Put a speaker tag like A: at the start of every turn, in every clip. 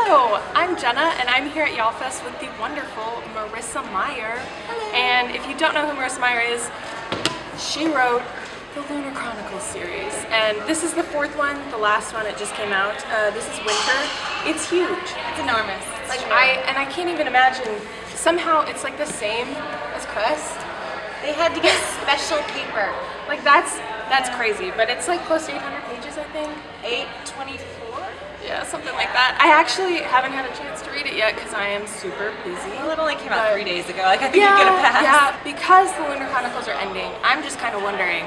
A: Hello, I'm Jenna, and I'm here at YallFest with the wonderful Marissa Meyer.
B: Hello.
A: And if you don't know who Marissa Meyer is, she wrote the Lunar Chronicles series. And this is the fourth one, the last one, it just came out. This is Winter. It's huge.
B: It's enormous.
A: Like I can't even imagine. Somehow it's like the same as Crest.
B: They had to get special paper.
A: Like that's crazy, but it's like close to 800 pages, I think.
B: 824?
A: Yeah, something like that. I actually haven't had a chance to read it yet because I am super busy.
B: Well, it only came out 3 days ago. Like, I think you get a pass.
A: Yeah, because the Lunar Chronicles are ending, I'm just kind of wondering,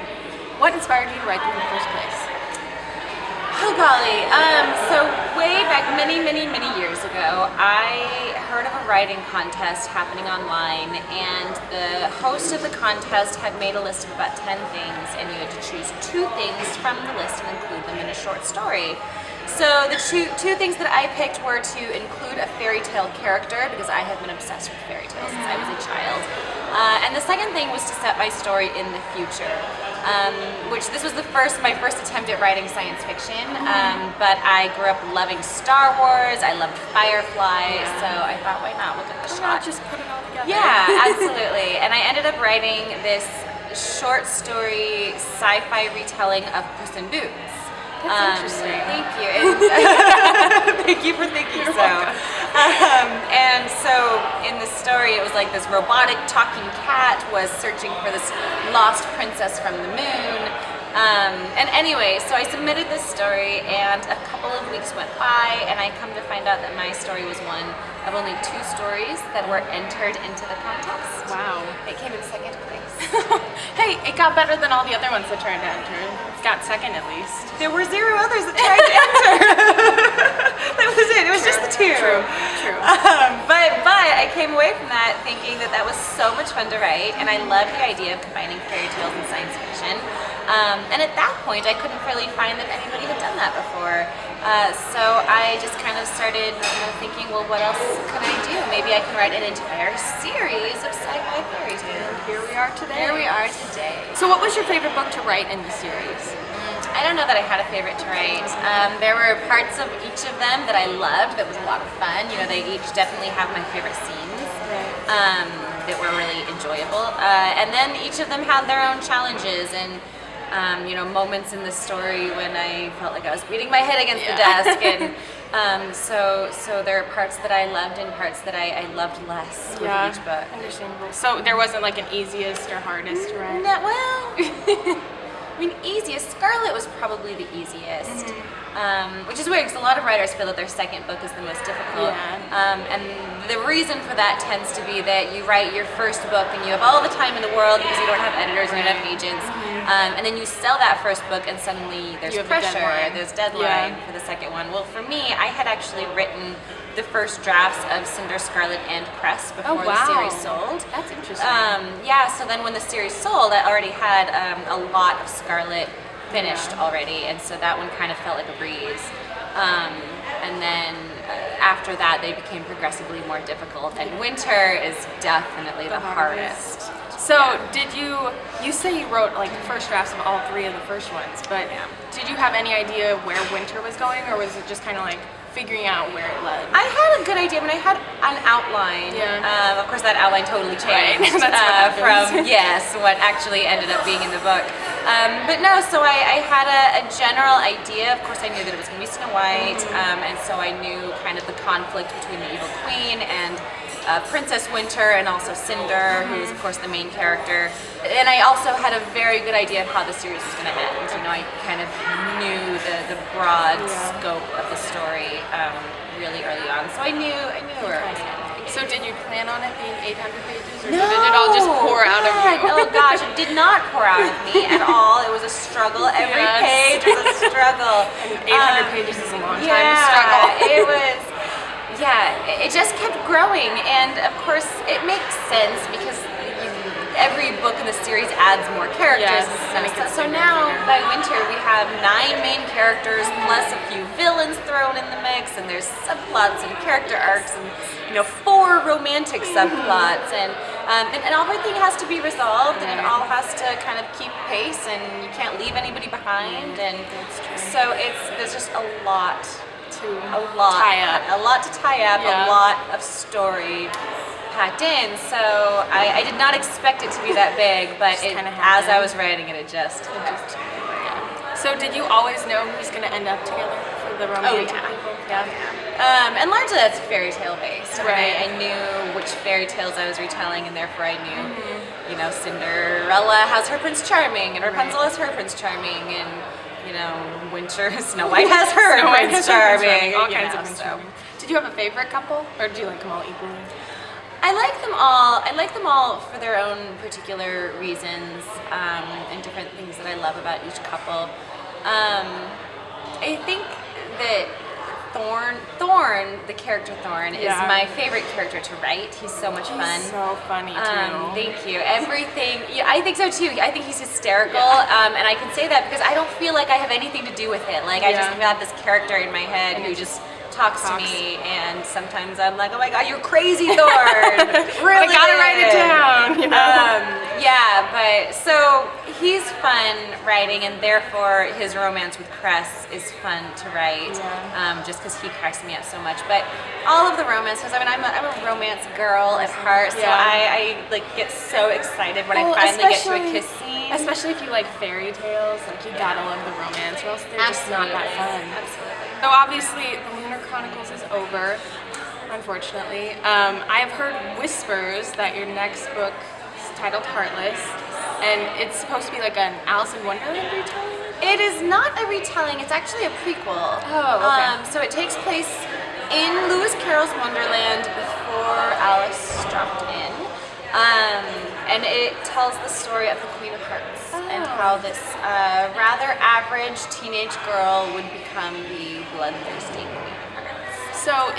A: what inspired you to write them in the first place?
B: Oh golly, so way back many years ago, I heard of a writing contest happening online, and the host of the contest had made a list of about 10 things, and you had to choose 2 things from the list and include them in a short story. So the two things that I picked were to include a fairy tale character, because I have been obsessed with fairy tales since I was a child. And the second thing was to set my story in the future, which this was my first attempt at writing science fiction. But I grew up loving Star Wars, I loved Firefly, so I thought, why not? We'll give it a shot.
A: Just put it all together.
B: Yeah, absolutely. And I ended up writing this short story sci-fi retelling of Puss in Boots.
A: That's interesting.
B: Thank you. And thank you for thinking so. And so in the story, it was like this robotic talking cat was searching for this lost princess from the moon. And anyway, so I submitted this story, and a couple of weeks went by, and I come to find out that my story was one of only 2 stories that were entered into the contest.
A: Wow.
B: It came in second place.
A: Hey, it got better than all the other ones that tried to enter. It's got second at least.
B: There were 0 others that tried to enter. That was it. It was just the 2.
A: True.
B: But I came away from that thinking that was so much fun to write, and I loved the idea of combining fairy tales and science fiction. And at that point, I couldn't really find that anybody had done that before. So I just kind of started thinking, well, what else could I do? Maybe I can write an entire series of sci-fi fairy tales.
A: Here we are today.
B: Here we are today.
A: So what was your favorite book to write in the series?
B: I don't know that I had a favorite to write. There were parts of each of them that I loved, that was a lot of fun. You know, they each definitely have my favorite scenes that were really enjoyable. And then each of them had their own challenges and moments in the story when I felt like I was beating my head against the desk. And so there are parts that I loved and parts that I loved less with each book.
A: Understandable. So there wasn't like an easiest or hardest to write?
B: No, well, I mean, easiest. Scarlet was probably the easiest, which is weird because a lot of writers feel that their second book is the most difficult. And the reason for that tends to be that you write your first book and you have all the time in the world because you don't have editors and you don't have agents. And then you sell that first book and suddenly there's pressure, there's deadline for the second one. Well, for me, I had actually written the first drafts of Cinder, Scarlet, and Crest before the series sold.
A: That's interesting.
B: So then when the series sold, I already had a lot of Scarlet finished already, and so that one kind of felt like a breeze. And then after that, they became progressively more difficult, and Winter is definitely the hardest.
A: So did you say you wrote like the first drafts of all 3 of the first ones, but did you have any idea where Winter was going, or was it just kind of like figuring out where it led?
B: I had a good idea. I mean, I had an outline. Of course, that outline totally changed from what actually ended up being in the book. But no, so I had a general idea. Of course, I knew that it was going to be Snow White, and so I knew kind of the conflict between the evil queen and Princess Winter, and also Cinder, who is of course the main character. And I also had a very good idea of how the series was going to end. You know, I kind of knew the broad scope of the story really early on, so I knew where it was going.
A: So did you plan on it being 800 pages, or
B: No,
A: did it all just pour out of you?
B: Oh gosh, it did not pour out of me at all. It was a struggle. Every page was a struggle.
A: And 800 pages is a long time to struggle.
B: It was. It just kept growing, and of course it makes sense because every book in the series adds more characters. So now by Winter we have 9 main characters plus a few villains thrown in the mix, and there's subplots and character arcs and 4 romantic subplots, and everything has to be resolved, and it all has to kind of keep pace, and you can't leave anybody behind, and so there's just a lot
A: tie up.
B: A lot to tie up,
A: Yeah.
B: a lot of story packed in. So I did not expect it to be that big, but
A: Just kinda
B: as I
A: happened.
B: was writing it, it just
A: So did you always know who's going to end up together for the romantic
B: yeah.
A: people? Yeah.
B: And largely that's fairy tale based. I mean,
A: Right.
B: I knew which fairy tales I was retelling, and therefore I knew, you know, Cinderella has her Prince Charming, and Rapunzel has her Prince Charming, and you know, Snow White has her
A: Snow White
B: Prince
A: has her Prince
B: Charming.
A: All
B: you
A: kinds
B: know,
A: of Prince
B: so.
A: Charming. Did you have a favorite couple, or do you like them all equally?
B: I like them all. I like them all for their own particular reasons and different things that I love about each couple. I think that Thorn, the character Thorn, is my favorite character to write. He's so much fun.
A: He's so funny too.
B: Thank you. Everything. Yeah, I think so too. I think he's hysterical, and I can say that because I don't feel like I have anything to do with it. Like I just have this character in my head who just talks to me, and sometimes I'm like, oh my god, you're crazy, Thorn. Really,
A: I gotta write it down. You know.
B: Yeah, but so he's fun writing, and therefore his romance with Cress is fun to write, just because he cracks me up so much. But all of the romances, I mean, I'm a romance girl at heart, so I like get so excited when I finally get to a kiss scene.
A: Especially if you like fairy tales, like you gotta love the romance, or else they're just not that fun.
B: Absolutely.
A: So obviously, the Lunar Chronicles is over, unfortunately. I have heard whispers that your next book is titled Heartless, and it's supposed to be like an Alice in Wonderland retelling?
B: It is not a retelling, it's actually a prequel.
A: Oh, okay.
B: So it takes place in Lewis Carroll's Wonderland before Alice dropped in. And it tells the story of the Queen of Hearts and how this rather average teenage girl would become the bloodthirsty Queen of Hearts.
A: So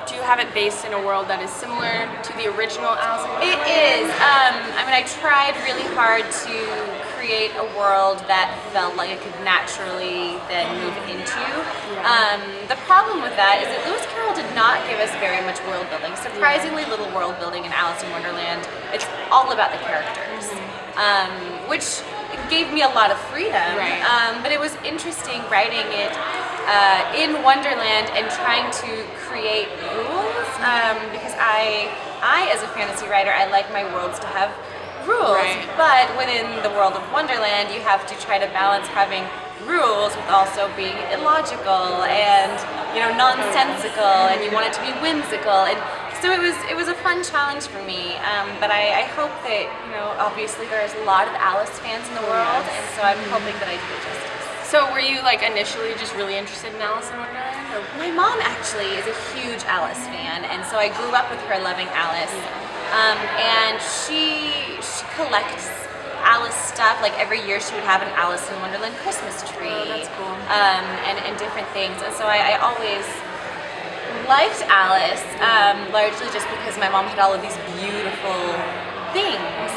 A: do you have it based in a world that is similar to the original Alice in Wonderland?
B: It is. I mean, I tried really hard to create a world that felt like it could naturally then move into. The problem with that is that Lewis Carroll did not give us very much world building. Surprisingly little world building in Alice in Wonderland. It's all about the characters, which gave me a lot of freedom.
A: Right.
B: But it was interesting writing it in Wonderland and trying to create rules, because I as a fantasy writer, I like my worlds to have rules, but within the world of Wonderland, you have to try to balance having rules with also being illogical and, you know, nonsensical, and you want it to be whimsical, and so it was a fun challenge for me. But I hope that, you know, obviously there's a lot of Alice fans in the world, and so I'm hoping that I do it justice.
A: So were you like initially just really interested in Alice in Wonderland? Or?
B: My mom actually is a huge Alice fan, and so I grew up with her loving Alice. And she collects Alice stuff. Like every year she would have an Alice in Wonderland Christmas tree.
A: Oh, that's cool.
B: And different things. And so I always liked Alice, largely just because my mom had all of these beautiful things.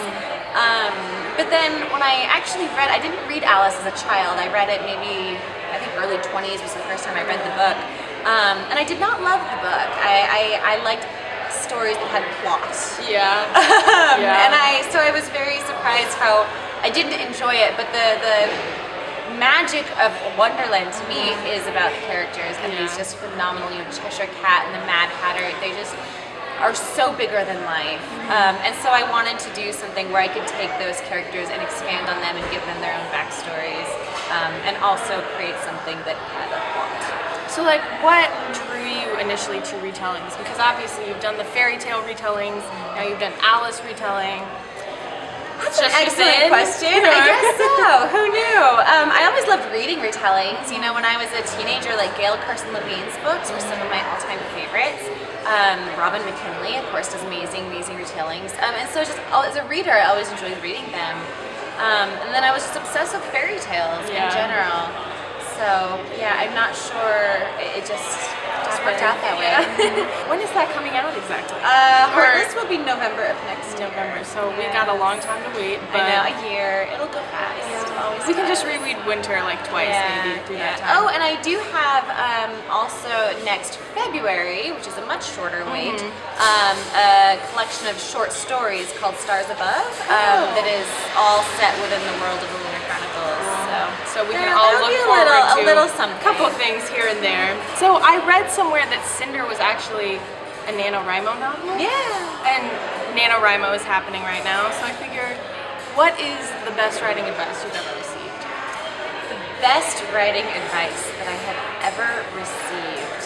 B: But then when I actually I didn't read Alice as a child. I read it maybe, I think early 20s was the first time I read the book. And I did not love the book. I liked stories that had plot. And so I was very surprised how I didn't enjoy it, but the magic of Wonderland to me is about the characters and these just phenomenal, you know, Cheshire Cat and the Mad Hatter. They just are so bigger than life. And so I wanted to do something where I could take those characters and expand on them and give them their own backstories, and also create something that had a plot.
A: So like what drew you initially to retellings? Because obviously you've done the fairy tale retellings, now you've done Alice retelling.
B: That's an excellent question. I guess so. Who knew? I always loved reading retellings. You know, when I was a teenager, like Gail Carson Levine's books were some of my all-time favorites. Robin McKinley, of course, does amazing retellings. And so just as a reader, I always enjoyed reading them. And then I was just obsessed with fairy tales in general. So yeah, I'm not sure. It just worked out that way.
A: When is that coming out exactly?
B: Heartless will be November of next year.
A: So we got a long time to wait.
B: I know, a year. It'll go fast.
A: We can just reread Winter like twice maybe through that time.
B: Oh, and I do have also next February, which is a much shorter wait, a collection of short stories called Stars Above that is all set within the world of the Lunar Chronicles. So
A: so we can
B: Yeah,
A: all
B: that'll
A: look
B: be
A: forward to
B: a little something.
A: a couple things here and there. So I read somewhere that Cinder was actually a NaNoWriMo novel.
B: Yeah.
A: And NaNoWriMo is happening right now, so I figured, what is the best writing advice you've ever received?
B: The best writing advice that I have ever received.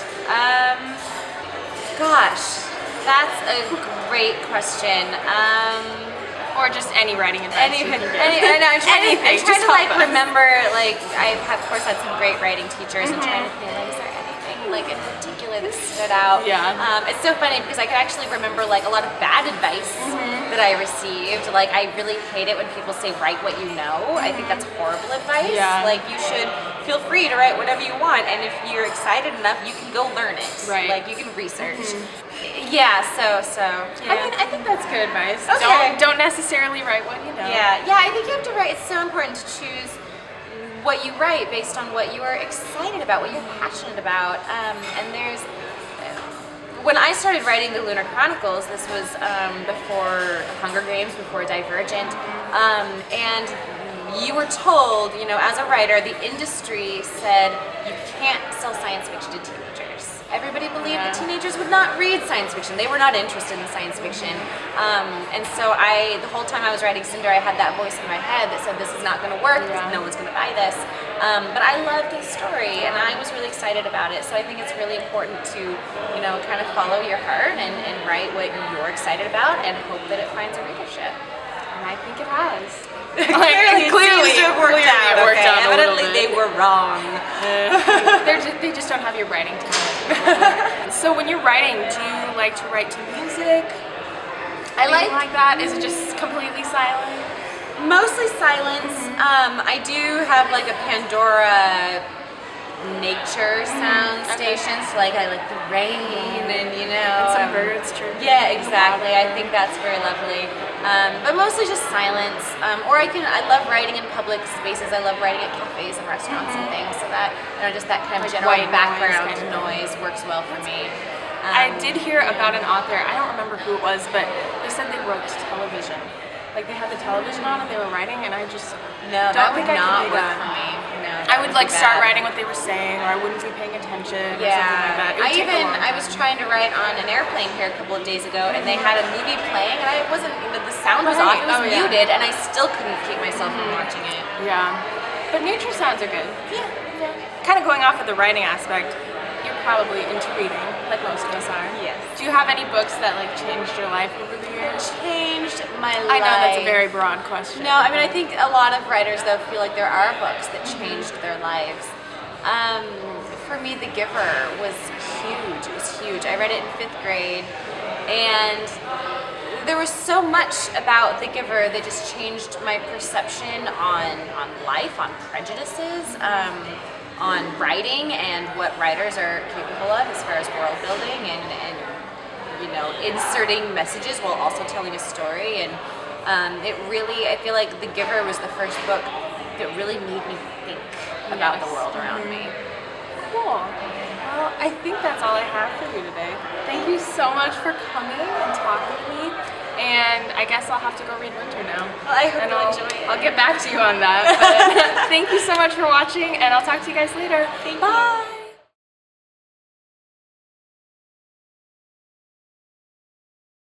B: Gosh, that's a great question.
A: Or just any writing advice you can give.
B: I'm trying
A: Anything,
B: to
A: just
B: like
A: help us.
B: remember, like I have, of course, had some great writing teachers, and trying to feel like, is there anything like in particular that stood out?
A: Yeah.
B: It's so funny because I can actually remember like a lot of bad advice that I received. Like I really hate it when people say write what you know. I think that's horrible advice.
A: Yeah.
B: Like you should feel free to write whatever you want, and if you're excited enough, you can go learn it.
A: Right.
B: Like you can research. Yeah. So. Yeah.
A: I think that's good advice.
B: Okay.
A: Don't necessarily write what you know.
B: Yeah, I think you have to write. It's so important to choose what you write based on what you are excited about, what you're passionate about. And there's, when I started writing the Lunar Chronicles, this was before Hunger Games, before Divergent, and you were told, as a writer, the industry said you can't sell science fiction to teenagers. Everybody believed that teenagers would not read science fiction. They were not interested in science fiction. And so the whole time I was writing Cinder, I had that voice in my head that said, this is not going to work, no one's going to buy this. But I loved the story, and I was really excited about it. So I think it's really important to, kind of follow your heart and write what you're excited about and hope that it finds a readership.
A: And I think it has.
B: Clearly, it seems to have worked out.
A: It worked out a little
B: Evidently,
A: bit.
B: they were wrong.
A: They just don't have your writing talent. So when you're writing, do you like to write to music? Anything like that? Is it just completely silent?
B: Mostly silence. I do have like a Pandora nature sound station, so like I like the rain and
A: Some birds chirping.
B: Yeah, exactly. I think that's very lovely. But mostly just silence. Or I love writing in public spaces. I love writing at cafes and restaurants and things. So that just that kind of
A: Like
B: general
A: white
B: background
A: noise kind of
B: noise works well for me.
A: I did hear about an author, I don't remember who it was, but they said they wrote television. Like they had the television on and they were writing, and I just
B: No, that
A: don't
B: would
A: think I
B: not
A: could do
B: work
A: that.
B: for me. No,
A: I would like
B: be
A: start
B: bad.
A: writing what they were saying, or I wouldn't be paying attention or something like that. It would take a long
B: I was
A: time.
B: trying to write on an airplane here a couple of days ago, and they had a movie playing, and I wasn't, the sound was off,
A: Right.
B: it was
A: Oh, yeah.
B: muted, and I still couldn't keep myself from watching it.
A: Yeah. But nature sounds are good.
B: Yeah.
A: Kind of going off of the writing aspect, you're probably into reading, like most of us are.
B: Yes.
A: Do you have any books that like changed your life over the years?
B: Changed my life.
A: I know that's a very broad question.
B: No, I mean, I think a lot of writers, though, feel like there are books that changed their lives. For me, The Giver was huge. It was huge. I read it in 5th grade, and there was so much about The Giver that just changed my perception on life, on prejudices, on writing and what writers are capable of as far as world building and inserting messages while also telling a story. And it really, I feel like The Giver was the first book that really made me think about the world around me.
A: Cool. Well, I think that's all I have for you today. Thank you so much for coming and talking with me. And I guess I'll have to go read Winter now.
B: Well, I hope
A: and
B: you enjoy it.
A: I'll get back to you on that. But thank you so much for watching, and I'll talk to you guys later.
B: Thank you.
A: Bye.